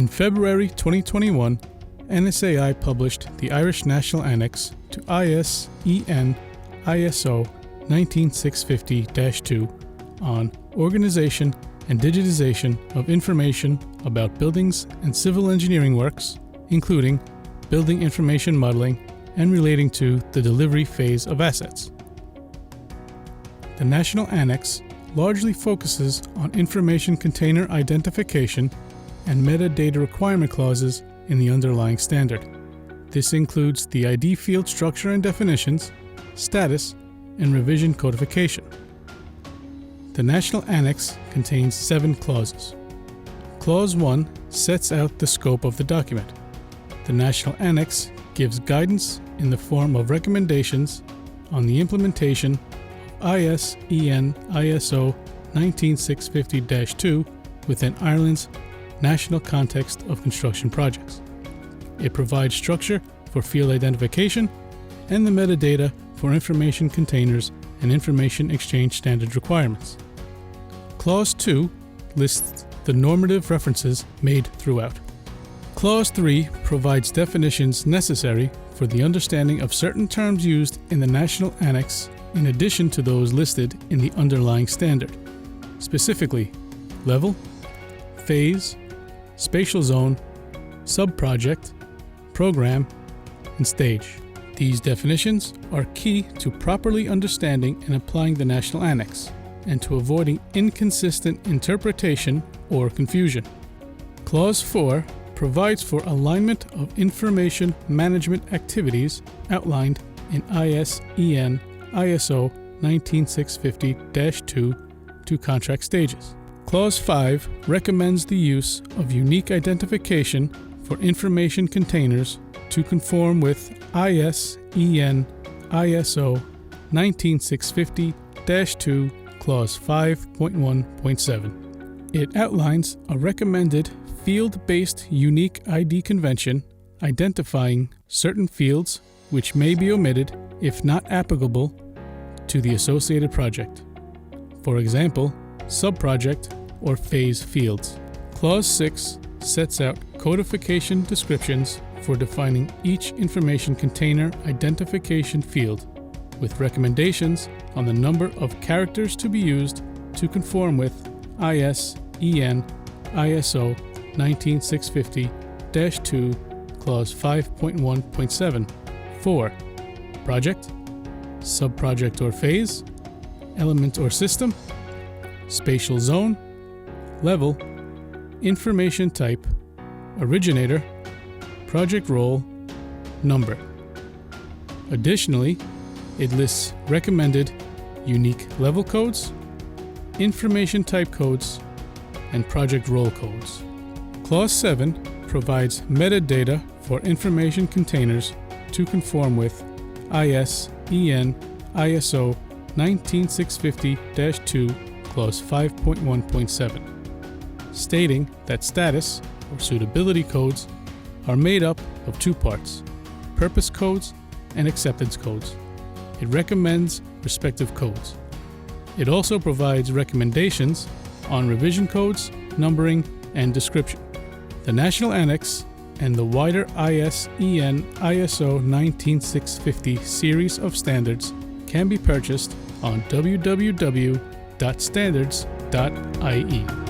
In February 2021, NSAI published the Irish National Annex to ISEN ISO 19650-2 on organization and digitization of information about buildings and civil engineering works, including building information modeling and relating to the delivery phase of assets. The National Annex largely focuses on information container identification and metadata requirement clauses in the underlying standard. This includes the ID field structure and definitions, status, and revision codification. The National Annex contains 7 clauses. Clause 1 sets out the scope of the document. The National Annex gives guidance in the form of recommendations on the implementation of ISEN ISO 19650-2 within Ireland's national context of construction projects. It provides structure for field identification and the metadata for information containers and information exchange standard requirements. Clause 2 lists the normative references made throughout. Clause 3 provides definitions necessary for the understanding of certain terms used in the National Annex in addition to those listed in the underlying standard, specifically level, phase, spatial zone, subproject, program, and stage. These definitions are key to properly understanding and applying the National Annex and to avoiding inconsistent interpretation or confusion. Clause 4 provides for alignment of information management activities outlined in ISEN ISO 19650-2 to contract stages. Clause 5 recommends the use of unique identification for information containers to conform with ISEN ISO 19650-2 Clause 5.1.7. It outlines a recommended field-based unique ID convention identifying certain fields which may be omitted if not applicable to the associated project. For example, subproject or phase fields. Clause 6 sets out codification descriptions for defining each information container identification field, with recommendations on the number of characters to be used to conform with ISEN ISO 19650-2 Clause 5.1.7 for project, subproject or phase, element or system, spatial zone, level, information type, originator, project role, number. Additionally, it lists recommended unique level codes, information type codes, and project role codes. Clause 7 provides metadata for information containers to conform with ISEN ISO 19650-2 Clause 5.1.7, stating that status or suitability codes are made up of 2 parts, purpose codes and acceptance codes. It recommends respective codes. It also provides recommendations on revision codes, numbering, and description. The National Annex and the wider ISEN ISO 19650 series of standards can be purchased on www.standards.ie.